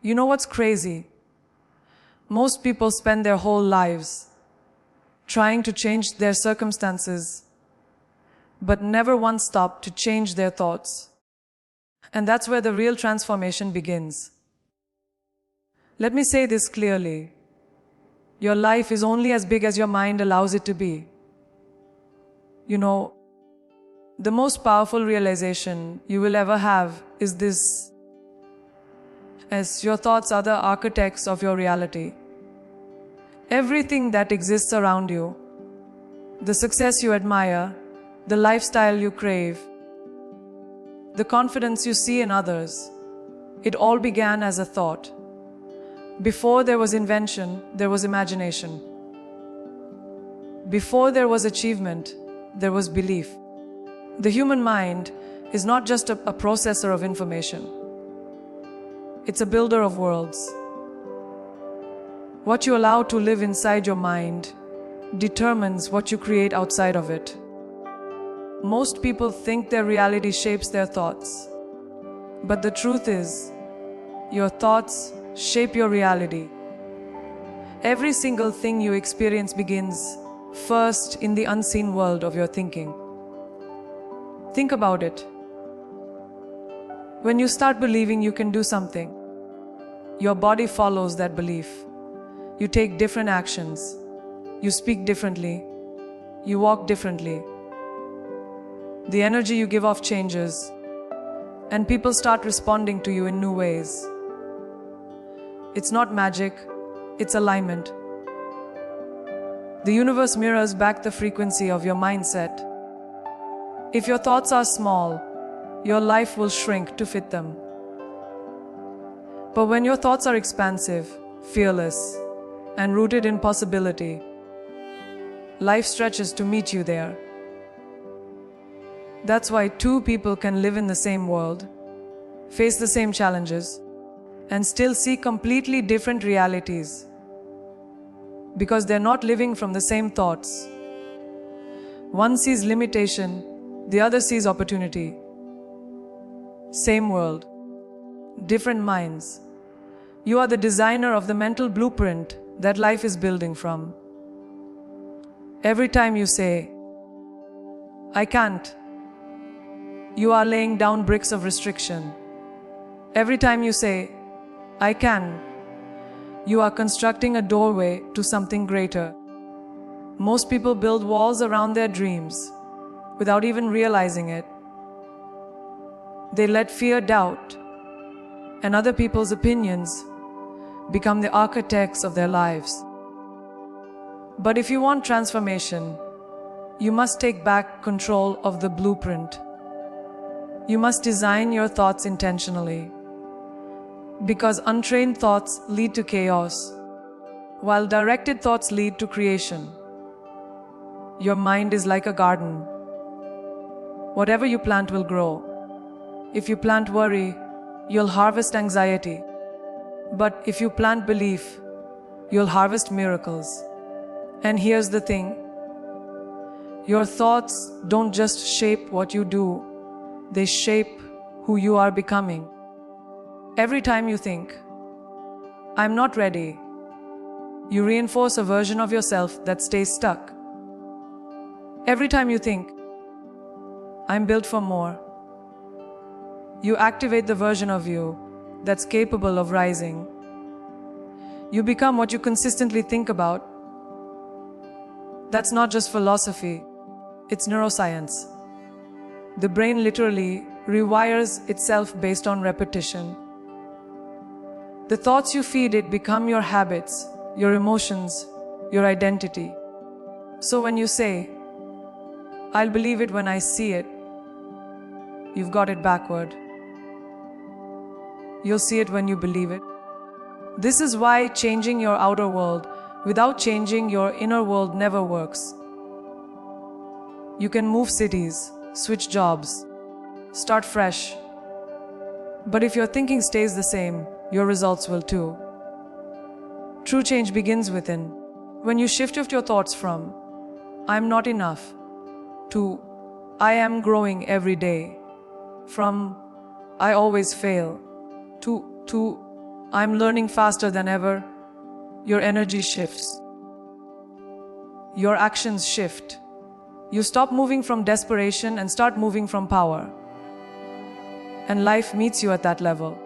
You know what's crazy? Most people spend their whole lives trying to change their circumstances, but never once stop to change their thoughts. And that's where the real transformation begins. Let me say this clearly. Your life is only as big as your mind allows it to be. You know, the most powerful realization you will ever have is this: as your thoughts are the architects of your reality. Everything that exists around you, the success you admire, the lifestyle you crave, the confidence you see in others, it all began as a thought. Before there was invention, there was imagination. Before there was achievement, there was belief. The human mind is not just a processor of information. It's a builder of worlds. What you allow to live inside your mind determines what you create outside of it. Most people think their reality shapes their thoughts. But the truth is, your thoughts shape your reality. Every single thing you experience begins first in the unseen world of your thinking. Think about it. When you start believing you can do something, your body follows that belief. You take different actions. You speak differently. You walk differently. The energy you give off changes, and people start responding to you in new ways. It's not magic, it's alignment. The universe mirrors back the frequency of your mindset. If your thoughts are small, your life will shrink to fit them. But when your thoughts are expansive, fearless, and rooted in possibility, life stretches to meet you there. That's why two people can live in the same world, face the same challenges, and still see completely different realities. Because they're not living from the same thoughts. One sees limitation, the other sees opportunity. Same world, different minds. You are the designer of the mental blueprint that life is building from. Every time you say, "I can't," you are laying down bricks of restriction. Every time you say, "I can," you are constructing a doorway to something greater. Most people build walls around their dreams without even realizing it. They let fear, doubt, and other people's opinions become the architects of their lives. But if you want transformation, you must take back control of the blueprint. You must design your thoughts intentionally. Because untrained thoughts lead to chaos, while directed thoughts lead to creation. Your mind is like a garden. Whatever you plant will grow. If you plant worry, you'll harvest anxiety. But if you plant belief, you'll harvest miracles. And here's the thing. Your thoughts don't just shape what you do, they shape who you are becoming. Every time you think, "I'm not ready," you reinforce a version of yourself that stays stuck. Every time you think, "I'm built for more," you activate the version of you that's capable of rising. You become what you consistently think about. That's not just philosophy, it's neuroscience. The brain literally rewires itself based on repetition. The thoughts you feed it become your habits, your emotions, your identity. So when you say, "I'll believe it when I see it," you've got it backward. You'll see it when you believe it. This is why changing your outer world without changing your inner world never works. You can move cities, switch jobs, start fresh. But if your thinking stays the same, your results will too. True change begins within. When you shift your thoughts from "I'm not enough" to "I am growing every day," from "I always fail" to I'm learning faster than ever, your energy shifts. Your actions shift. You stop moving from desperation and start moving from power. And life meets you at that level.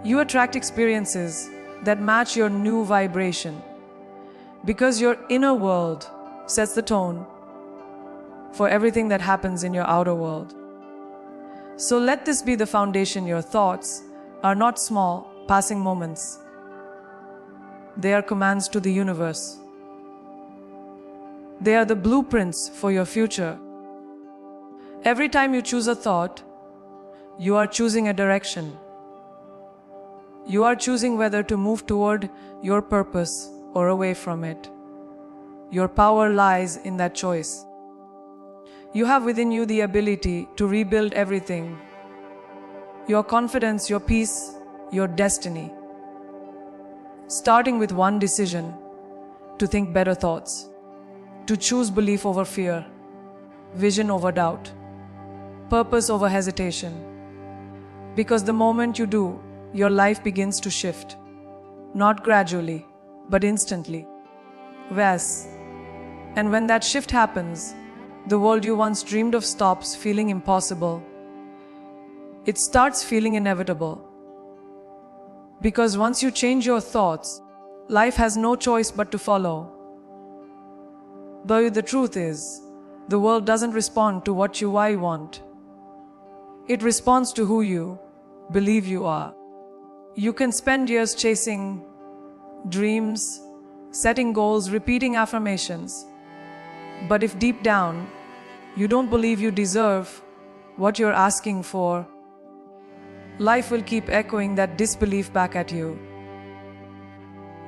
You attract experiences that match your new vibration because your inner world sets the tone for everything that happens in your outer world. So let this be the foundation. Your thoughts are not small, passing moments. They are commands to the universe. They are the blueprints for your future. Every time you choose a thought, you are choosing a direction. You are choosing whether to move toward your purpose or away from it. Your power lies in that choice. You have within you the ability to rebuild everything. Your confidence, your peace, your destiny. Starting with one decision: to think better thoughts, to choose belief over fear, vision over doubt, purpose over hesitation. Because the moment you do, your life begins to shift. Not gradually, but instantly. Yes. And when that shift happens, the world you once dreamed of stops feeling impossible. It starts feeling inevitable. Because once you change your thoughts, life has no choice but to follow. Though the truth is, the world doesn't respond to what you want. It responds to who you believe you are. You can spend years chasing dreams, setting goals, repeating affirmations. But if deep down, you don't believe you deserve what you're asking for, life will keep echoing that disbelief back at you.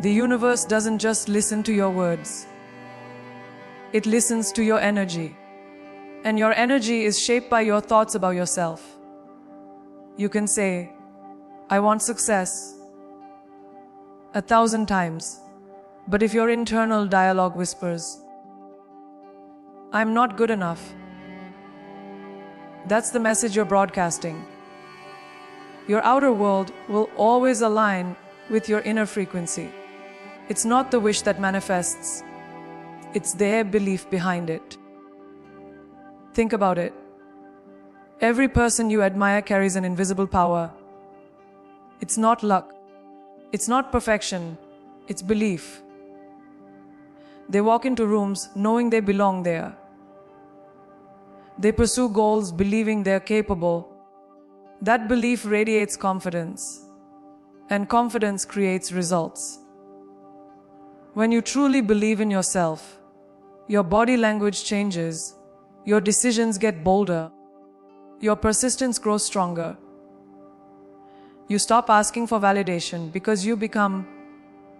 The universe doesn't just listen to your words. It listens to your energy. And your energy is shaped by your thoughts about yourself. You can say, "I want success," 1,000 times. But if your internal dialogue whispers, "I'm not good enough," that's the message you're broadcasting. Your outer world will always align with your inner frequency. It's not the wish that manifests. It's their belief behind it. Think about it. Every person you admire carries an invisible power. It's not luck. It's not perfection. It's belief. They walk into rooms knowing they belong there. They pursue goals believing they're capable. That belief radiates confidence, and confidence creates results. When you truly believe in yourself, your body language changes, your decisions get bolder, your persistence grows stronger. You stop asking for validation because you become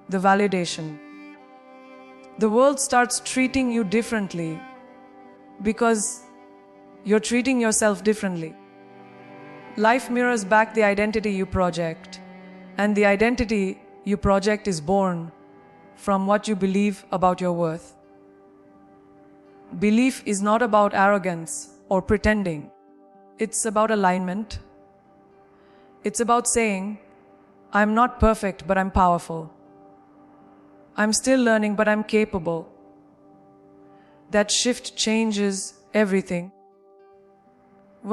the validation. The world starts treating you differently because you're treating yourself differently. Life mirrors back the identity you project, and the identity you project is born from what you believe about your worth. Belief is not about arrogance or pretending. It's about alignment. It's about saying, "I'm not perfect, but I'm powerful. I'm still learning, but I'm capable." That shift changes everything.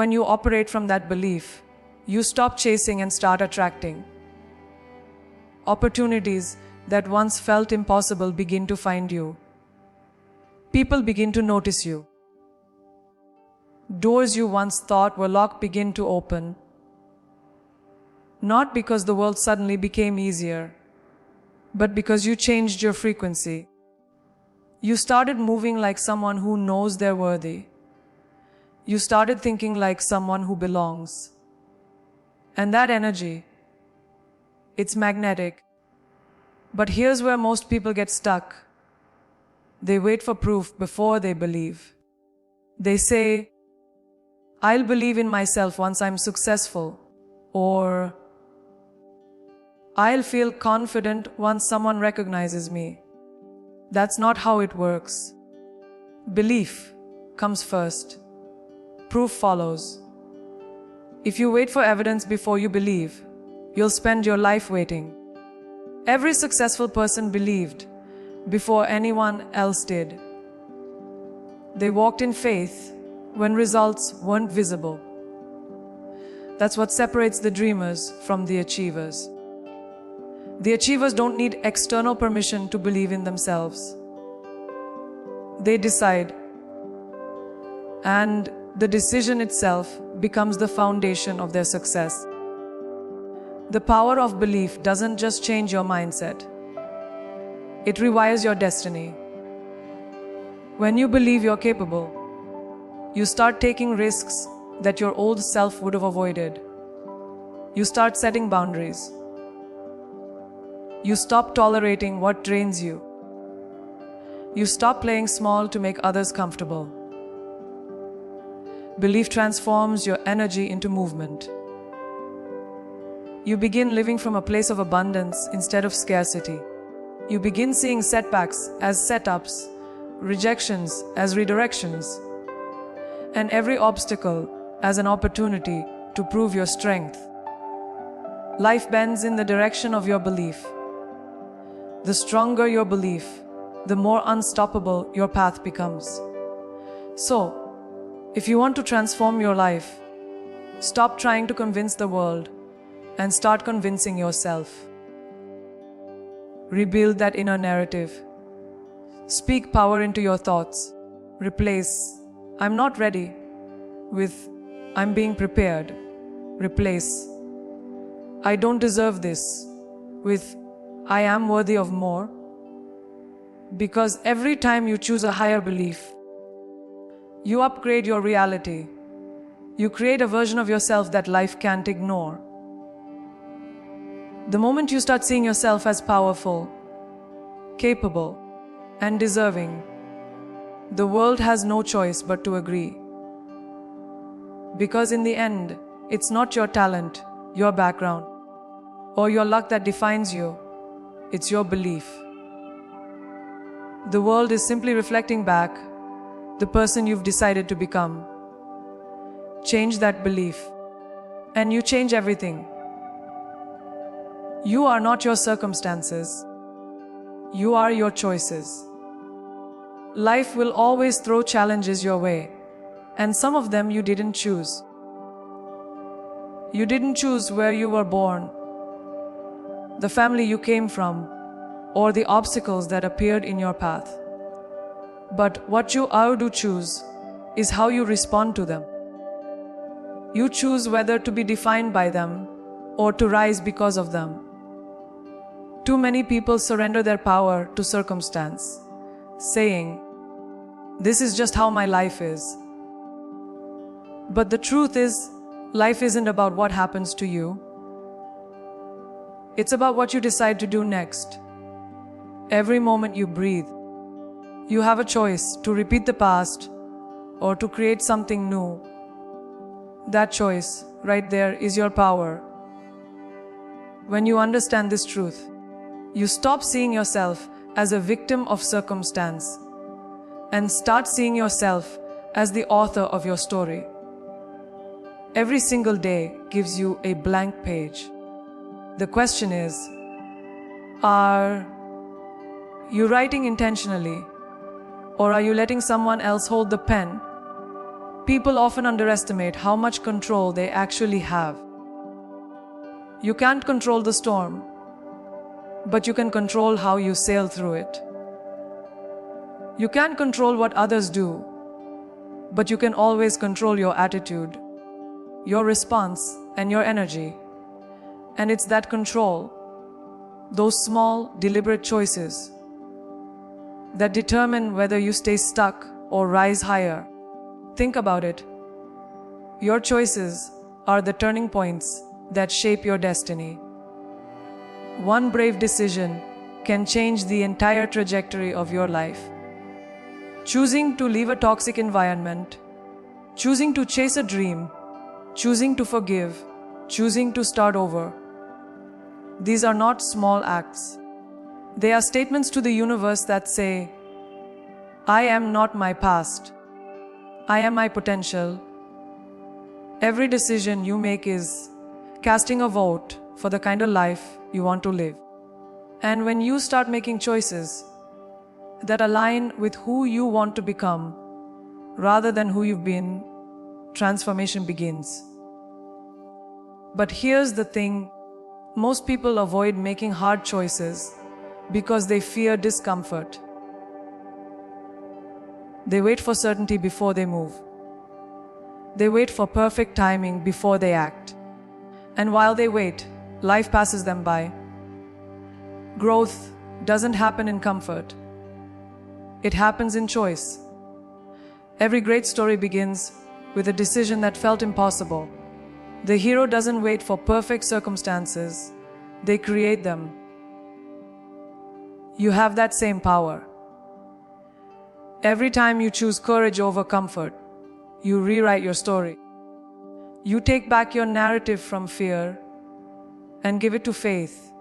When you operate from that belief, you stop chasing and start attracting. Opportunities that once felt impossible begin to find you. People begin to notice you. Doors you once thought were locked begin to open. Not because the world suddenly became easier, but because you changed your frequency. You started moving like someone who knows they're worthy. You started thinking like someone who belongs. And that energy, it's magnetic. But here's where most people get stuck. They wait for proof before they believe. They say, "I'll believe in myself once I'm successful," or "I'll feel confident once someone recognizes me." That's not how it works. Belief comes first. Proof follows. If you wait for evidence before you believe, you'll spend your life waiting. Every successful person believed before anyone else did. They walked in faith when results weren't visible. That's what separates the dreamers from the achievers. The achievers don't need external permission to believe in themselves. They decide, and the decision itself becomes the foundation of their success. The power of belief doesn't just change your mindset, it rewires your destiny. When you believe you're capable, you start taking risks that your old self would have avoided. You start setting boundaries. You stop tolerating what drains you. You stop playing small to make others comfortable. Belief transforms your energy into movement. You begin living from a place of abundance instead of scarcity. You begin seeing setbacks as setups, rejections as redirections, and every obstacle as an opportunity to prove your strength. Life bends in the direction of your belief. The stronger your belief, the more unstoppable your path becomes. So, if you want to transform your life, stop trying to convince the world and start convincing yourself. Rebuild that inner narrative. Speak power into your thoughts. Replace "I'm not ready" with "I'm being prepared." Replace "I don't deserve this" with "I am worthy of more." Because every time you choose a higher belief, you upgrade your reality. You create a version of yourself that life can't ignore. The moment you start seeing yourself as powerful, capable, and deserving, the world has no choice but to agree. Because in the end, it's not your talent, your background, or your luck that defines you, it's your belief. The world is simply reflecting back the person you've decided to become. Change that belief, and you change everything. You are not your circumstances. You are your choices. Life will always throw challenges your way, and some of them you didn't choose. You didn't choose where you were born, the family you came from, or the obstacles that appeared in your path. But what you do choose is how you respond to them. You choose whether to be defined by them or to rise because of them. Too many people surrender their power to circumstance, saying, "This is just how my life is." But the truth is, life isn't about what happens to you. It's about what you decide to do next. Every moment you breathe, you have a choice to repeat the past or to create something new. That choice, right there, is your power. When you understand this truth, you stop seeing yourself as a victim of circumstance and start seeing yourself as the author of your story. Every single day gives you a blank page. The question is, are you writing intentionally, or are you letting someone else hold the pen? People often underestimate how much control they actually have. You can't control the storm, but you can control how you sail through it. You can't control what others do, but you can always control your attitude, your response, and your energy. And it's that control, those small, deliberate choices, that determine whether you stay stuck or rise higher. Think about it. Your choices are the turning points that shape your destiny. One brave decision can change the entire trajectory of your life. Choosing to leave a toxic environment, choosing to chase a dream, choosing to forgive, choosing to start over. These are not small acts. They are statements to the universe that say, "I am not my past. I am my potential." Every decision you make is casting a vote for the kind of life you want to live. And when you start making choices that align with who you want to become rather than who you've been, transformation begins. But here's the thing, most people avoid making hard choices because they fear discomfort. They wait for certainty before they move. They wait for perfect timing before they act. And while they wait, life passes them by. Growth doesn't happen in comfort. It happens in choice. Every great story begins with a decision that felt impossible. The hero doesn't wait for perfect circumstances. They create them. You have that same power. Every time you choose courage over comfort, you rewrite your story. You take back your narrative from fear and give it to faith.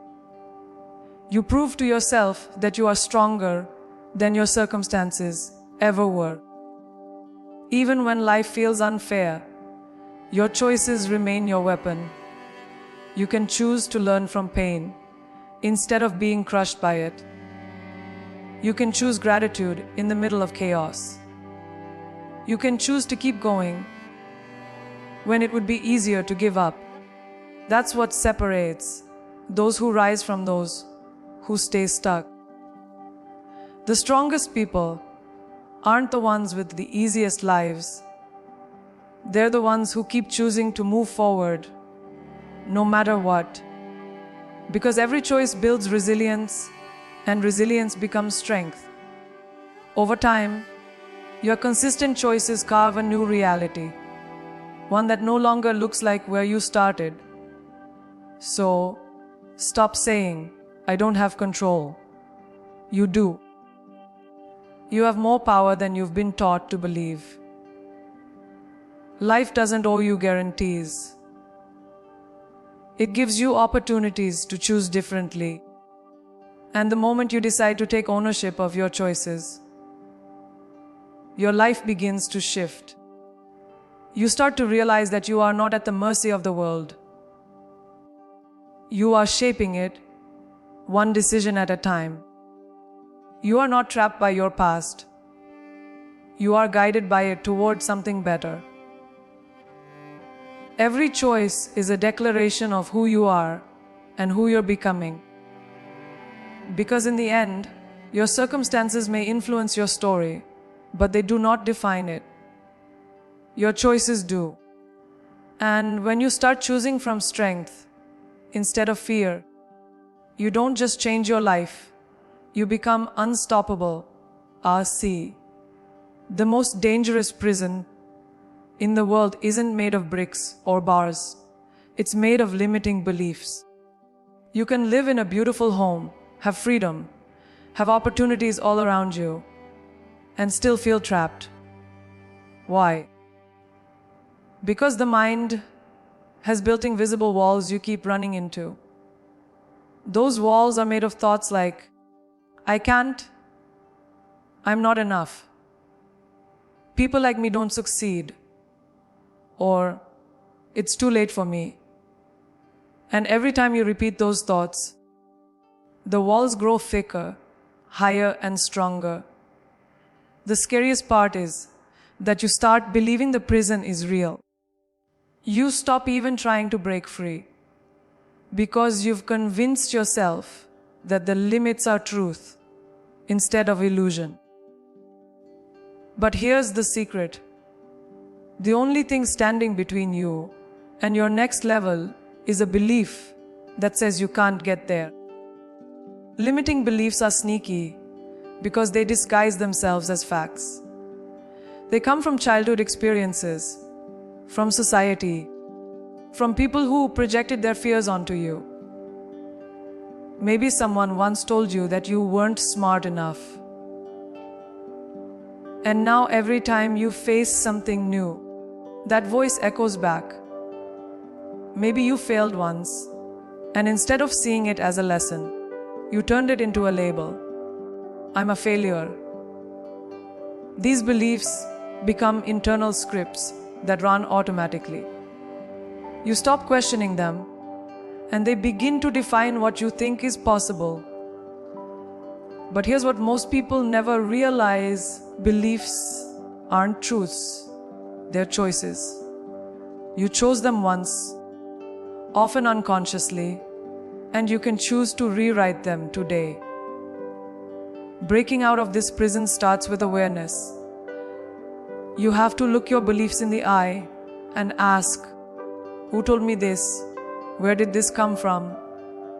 You prove to yourself that you are stronger than your circumstances ever were. Even when life feels unfair, your choices remain your weapon. You can choose to learn from pain instead of being crushed by it. You can choose gratitude in the middle of chaos. You can choose to keep going when it would be easier to give up. That's what separates those who rise from those who stay stuck. The strongest people aren't the ones with the easiest lives. They're the ones who keep choosing to move forward, no matter what. Because every choice builds resilience, and resilience becomes strength. Over time, your consistent choices carve a new reality, one that no longer looks like where you started. So, stop saying, "I don't have control." You do. You have more power than you've been taught to believe. Life doesn't owe you guarantees. It gives you opportunities to choose differently. And the moment you decide to take ownership of your choices, your life begins to shift. You start to realize that you are not at the mercy of the world. You are shaping it, one decision at a time. You are not trapped by your past. You are guided by it towards something better. Every choice is a declaration of who you are and who you're becoming. Because in the end, your circumstances may influence your story, but they do not define it. Your choices do. And when you start choosing from strength instead of fear, you don't just change your life, you become unstoppable. RC. The most dangerous prison in the world isn't made of bricks or bars. It's made of limiting beliefs. You can live in a beautiful home, have freedom, have opportunities all around you, and still feel trapped. Why? Because the mind has built invisible walls you keep running into. Those walls are made of thoughts like, "I can't," "I'm not enough," "people like me don't succeed," or "it's too late for me." And every time you repeat those thoughts, the walls grow thicker, higher, and stronger. The scariest part is that you start believing the prison is real. You stop even trying to break free because you've convinced yourself that the limits are truth instead of illusion. But here's the secret. The only thing standing between you and your next level is a belief that says you can't get there. Limiting beliefs are sneaky because they disguise themselves as facts. They come from childhood experiences, from society, from people who projected their fears onto you. Maybe someone once told you that you weren't smart enough. And now every time you face something new, that voice echoes back. Maybe you failed once, and instead of seeing it as a lesson, you turned it into a label. "I'm a failure." These beliefs become internal scripts that run automatically. You stop questioning them, and they begin to define what you think is possible. But here's what most people never realize: beliefs aren't truths, they're choices. You chose them once, often unconsciously, and you can choose to rewrite them today. Breaking out of this prison starts with awareness. You have to look your beliefs in the eye and ask, who told me this? Where did this come from?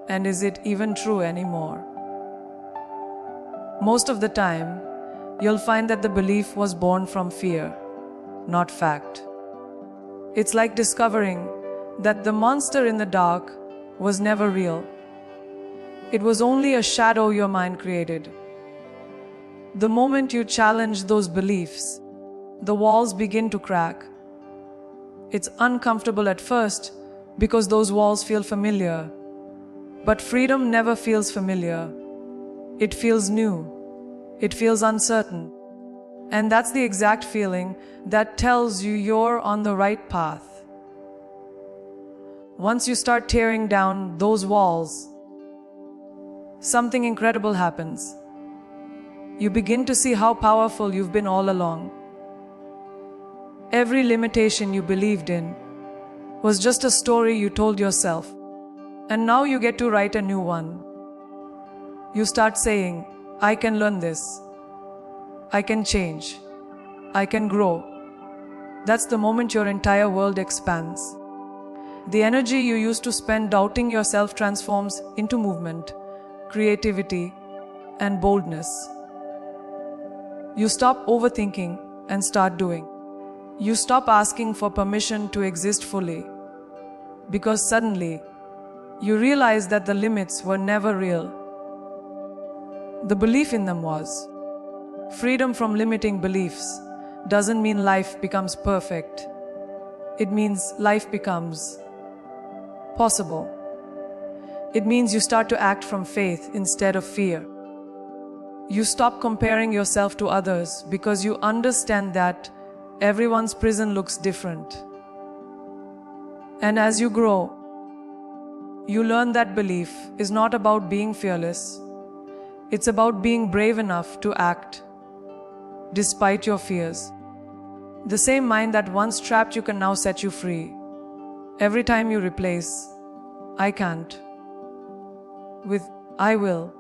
And is it even true anymore? Most of the time, you'll find that the belief was born from fear, not fact. It's like discovering that the monster in the dark was never real. It was only a shadow your mind created. The moment you challenge those beliefs, the walls begin to crack. It's uncomfortable at first because those walls feel familiar. But freedom never feels familiar. It feels new. It feels uncertain. And that's the exact feeling that tells you you're on the right path. Once you start tearing down those walls, something incredible happens. You begin to see how powerful you've been all along. Every limitation you believed in was just a story you told yourself, and now you get to write a new one. You start saying, I can learn this. I can change. I can grow. That's the moment your entire world expands. The energy you used to spend doubting yourself transforms into movement, creativity, and boldness. You stop overthinking and start doing. You stop asking for permission to exist fully, because suddenly you realize that the limits were never real. The belief in them was. Freedom from limiting beliefs doesn't mean life becomes perfect. It means life becomes possible. It means you start to act from faith instead of fear. You stop comparing yourself to others because you understand that everyone's prison looks different. And as you grow, you learn that belief is not about being fearless. It's about being brave enough to act despite your fears. The same mind that once trapped you can now set you free. Every time you replace I can't with I will,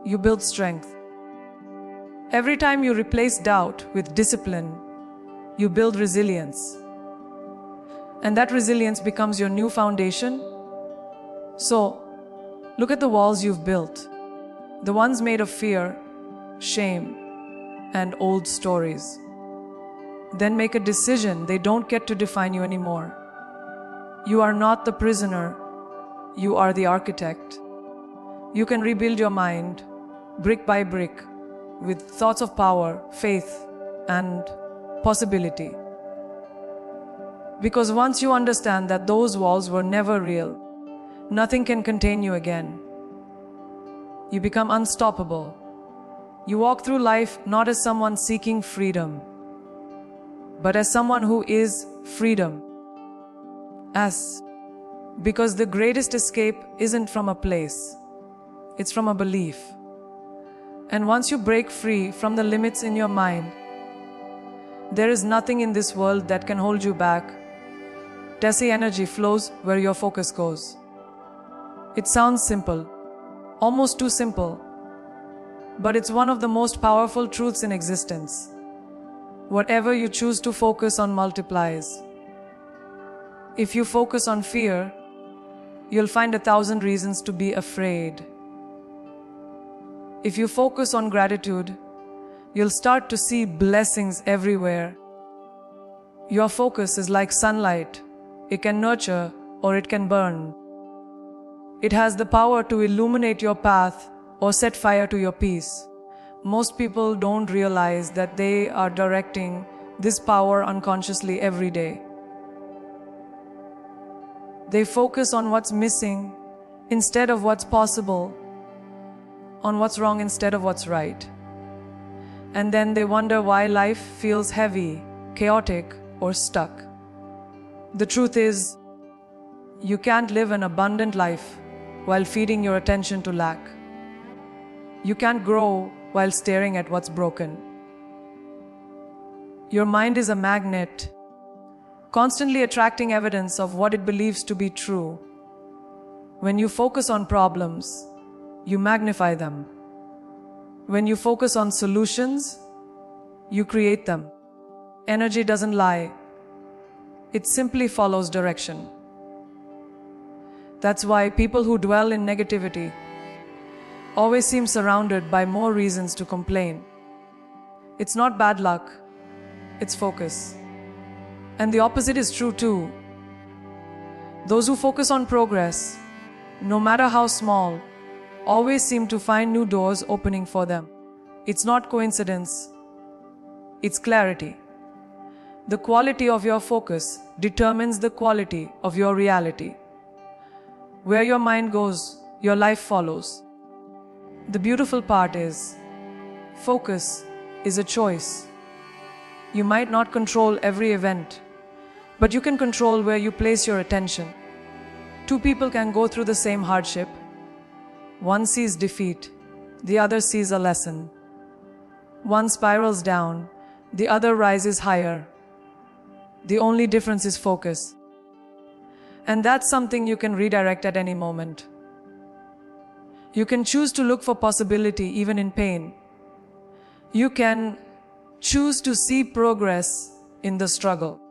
you build strength. Every time you replace doubt with discipline, you build resilience. And that resilience becomes your new foundation. So, look at the walls you've built. The ones made of fear, shame, and old stories. Then make a decision. They don't get to define you anymore. You are not the prisoner. You are the architect. You can rebuild your mind, brick by brick, with thoughts of power, faith, and possibility. Because once you understand that those walls were never real, nothing can contain you again. You become unstoppable. You walk through life not as someone seeking freedom, but as someone who is freedom. Because the greatest escape isn't from a place, it's from a belief. And once you break free from the limits in your mind, there is nothing in this world that can hold you back. Tessie energy flows where your focus goes. It sounds simple, almost too simple, but it's one of the most powerful truths in existence. Whatever you choose to focus on multiplies. If you focus on fear, you'll find 1,000 reasons to be afraid. If you focus on gratitude, you'll start to see blessings everywhere. Your focus is like sunlight. It can nurture or it can burn. It has the power to illuminate your path or set fire to your peace. Most people don't realize that they are directing this power unconsciously every day. They focus on what's missing instead of what's possible, on what's wrong instead of what's right. And then they wonder why life feels heavy, chaotic, or stuck. The truth is, You can't live an abundant life while feeding your attention to lack. You can't grow while staring at what's broken. Your mind is a magnet, constantly attracting evidence of what it believes to be true. When you focus on problems, you magnify them. When you focus on solutions, you create them. Energy doesn't lie. It simply follows direction. That's why people who dwell in negativity always seem surrounded by more reasons to complain. It's not bad luck, it's focus. And the opposite is true too. Those who focus on progress, no matter how small, always seem to find new doors opening for them. It's not coincidence, it's clarity. The quality of your focus determines the quality of your reality. Where your mind goes, your life follows. The beautiful part is, focus is a choice. You might not control every event, but you can control where you place your attention. Two people can go through the same hardship. One sees defeat, the other sees a lesson. One spirals down, the other rises higher. The only difference is focus. And that's something you can redirect at any moment. You can choose to look for possibility even in pain. You can choose to see progress in the struggle.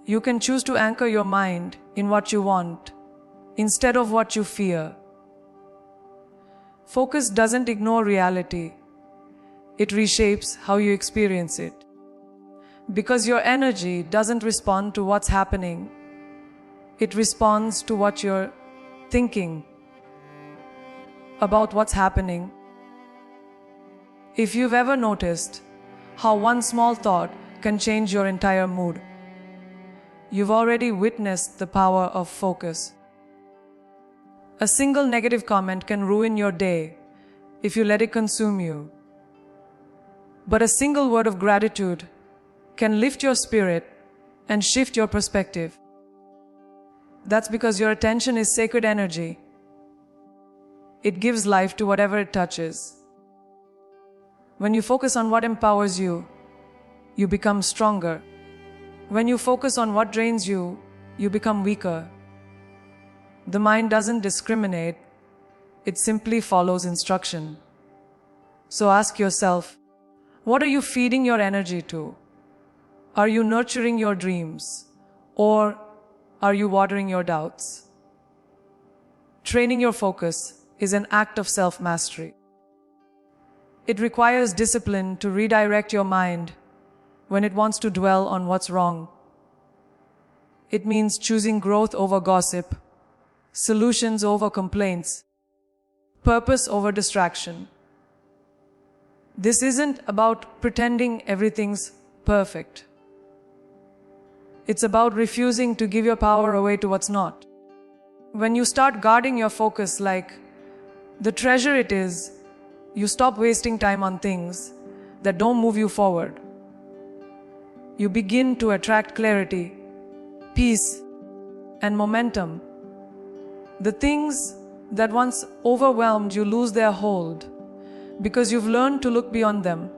You can choose to anchor your mind in what you want instead of what you fear. Focus doesn't ignore reality. It reshapes how you experience it. Because your energy doesn't respond to what's happening. It responds to what you're thinking about what's happening. If you've ever noticed how one small thought can change your entire mood, you've already witnessed the power of focus. A single negative comment can ruin your day if you let it consume you. But a single word of gratitude can lift your spirit and shift your perspective. That's because your attention is sacred energy. It gives life to whatever it touches. When you focus on what empowers you, you become stronger. When you focus on what drains you, you become weaker. The mind doesn't discriminate, it simply follows instruction. So ask yourself, what are you feeding your energy to? Are you nurturing your dreams? Or are you watering your doubts? Training your focus is an act of self-mastery. It requires discipline to redirect your mind when it wants to dwell on what's wrong. It means choosing growth over gossip, solutions over complaints, purpose over distraction. This isn't about pretending everything's perfect. It's about refusing to give your power away to what's not. When you start guarding your focus like the treasure it is, you stop wasting time on things that don't move you forward. You begin to attract clarity, peace, and momentum. The things that once overwhelmed you lose their hold because you've learned to look beyond them.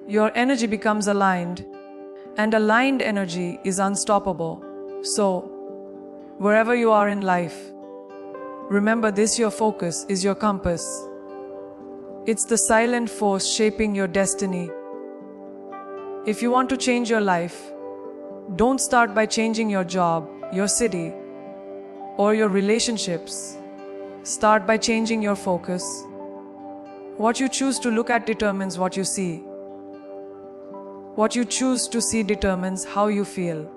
Your energy becomes aligned, and aligned energy is unstoppable. So, wherever you are in life, remember this: your focus is your compass. It's the silent force shaping your destiny. If you want to change your life, don't start by changing your job, your city, or your relationships. Start by changing your focus. What you choose to look at determines what you see. What you choose to see determines how you feel.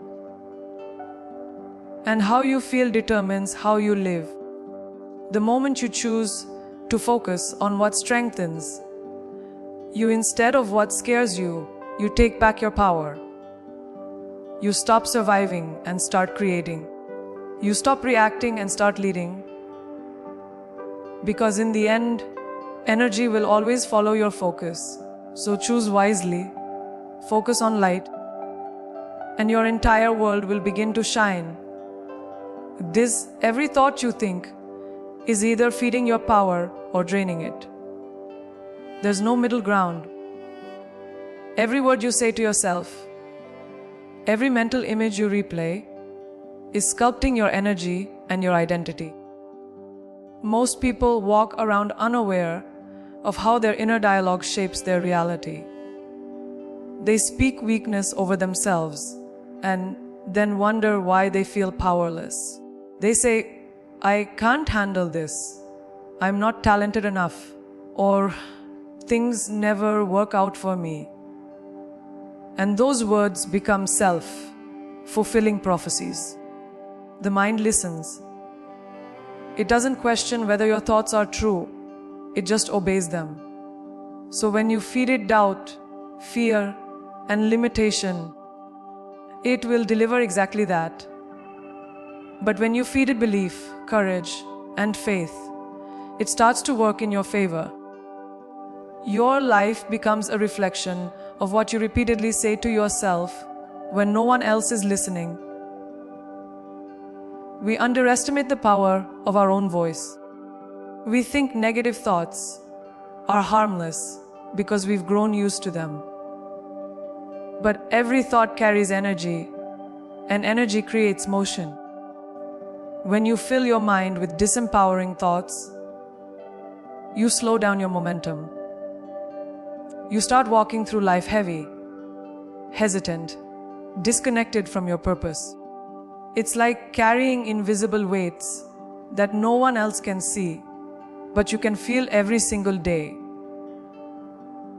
And how you feel determines how you live. The moment you choose to focus on what strengthens you instead of what scares you, you take back your power. You stop surviving and start creating. You stop reacting and start leading. Because in the end, energy will always follow your focus. So choose wisely, focus on light, and your entire world will begin to shine. Every thought you think is either feeding your power or draining it. There's no middle ground. Every word you say to yourself, every mental image you replay, is sculpting your energy and your identity. Most people walk around unaware of how their inner dialogue shapes their reality. They speak weakness over themselves and then wonder why they feel powerless. They say, I can't handle this, I'm not talented enough, or things never work out for me. And those words become self-fulfilling prophecies. The mind listens. It doesn't question whether your thoughts are true, it just obeys them. So when you feed it doubt, fear, and limitation, it will deliver exactly that. But when you feed it belief, courage, and faith, it starts to work in your favor. Your life becomes a reflection of what you repeatedly say to yourself when no one else is listening. We underestimate the power of our own voice. We think negative thoughts are harmless because we've grown used to them. But every thought carries energy, and energy creates motion. When you fill your mind with disempowering thoughts, you slow down your momentum. You start walking through life heavy, hesitant, disconnected from your purpose. It's like carrying invisible weights that no one else can see, but you can feel every single day.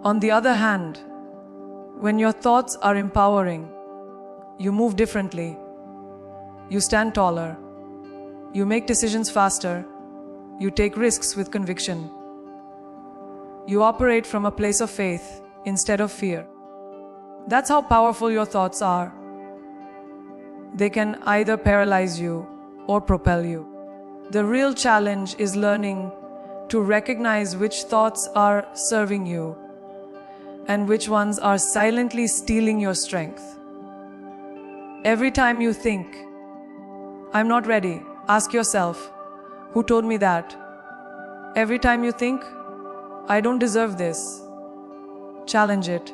On the other hand, when your thoughts are empowering, you move differently. You stand taller. You make decisions faster. You take risks with conviction. You operate from a place of faith instead of fear. That's how powerful your thoughts are. They can either paralyze you or propel you. The real challenge is learning to recognize which thoughts are serving you and which ones are silently stealing your strength. Every time you think, I'm not ready, ask yourself, who told me that? Every time you think, I don't deserve this, challenge it.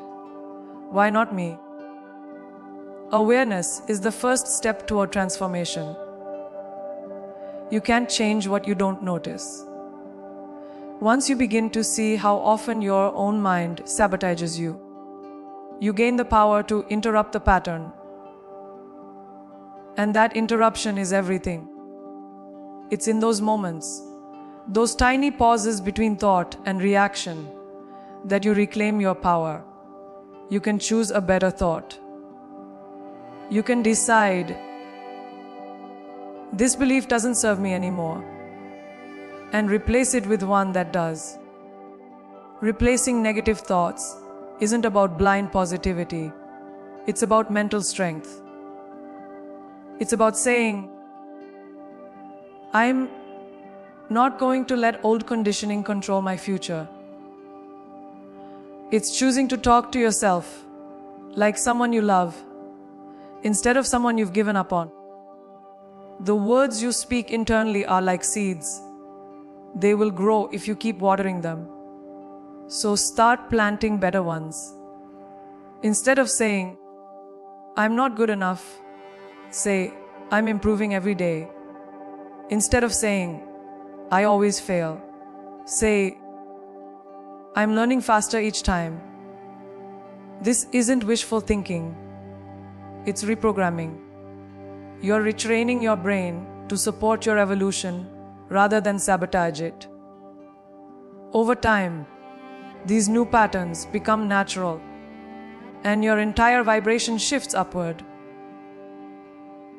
Why not me? Awareness is the first step toward transformation. You can't change what you don't notice. Once you begin to see how often your own mind sabotages you, you gain the power to interrupt the pattern. And that interruption is everything. It's in those moments, those tiny pauses between thought and reaction, that you reclaim your power. You can choose a better thought. You can decide, this belief doesn't serve me anymore, and replace it with one that does. Replacing negative thoughts isn't about blind positivity. It's about mental strength. It's about saying, I'm not going to let old conditioning control my future. It's choosing to talk to yourself like someone you love, instead of someone you've given up on. The words you speak internally are like seeds. They will grow if you keep watering them. So start planting better ones. Instead of saying, I'm not good enough, say, I'm improving every day. Instead of saying, I always fail, say, I'm learning faster each time. This isn't wishful thinking. It's reprogramming. You're retraining your brain to support your evolution rather than sabotage it. Over time, these new patterns become natural, and your entire vibration shifts upward.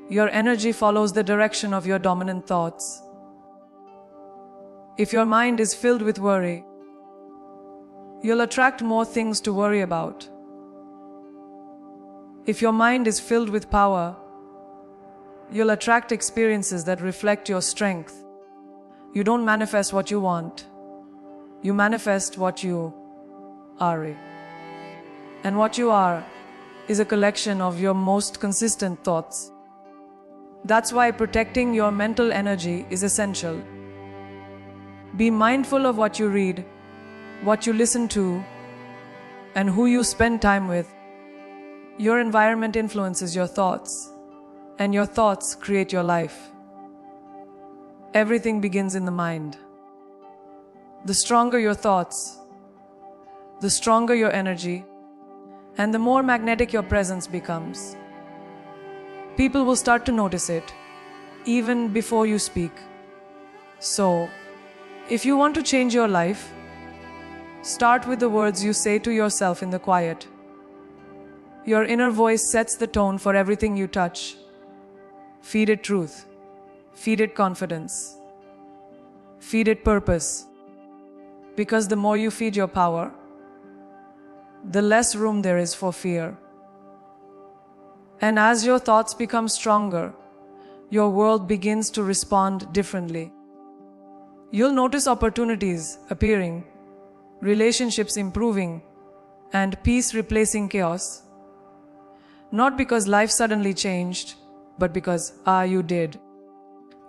Your energy follows the direction of your dominant thoughts. If your mind is filled with worry, you'll attract more things to worry about. If your mind is filled with power, you'll attract experiences that reflect your strength. You don't manifest what you want. You manifest what you are. And what you are is a collection of your most consistent thoughts. That's why protecting your mental energy is essential. Be mindful of what you read, what you listen to, and who you spend time with. Your environment influences your thoughts, and your thoughts create your life. Everything begins in the mind. The stronger your thoughts, the stronger your energy, and the more magnetic your presence becomes. People will start to notice it, even before you speak. So, if you want to change your life, start with the words you say to yourself in the quiet. Your inner voice sets the tone for everything you touch. Feed it truth. Feed it confidence. Feed it purpose. Because the more you feed your power, the less room there is for fear. And as your thoughts become stronger, your world begins to respond differently. You'll notice opportunities appearing, relationships improving, and peace replacing chaos. Not because life suddenly changed, but because you did.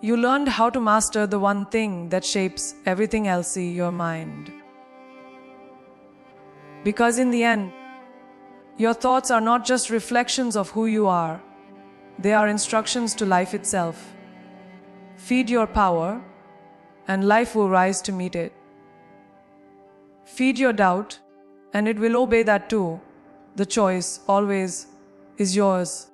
You learned how to master the one thing that shapes everything else, your mind. Because in the end, your thoughts are not just reflections of who you are, they are instructions to life itself. Feed your power, and life will rise to meet it. Feed your doubt, and it will obey that too. The choice always is yours.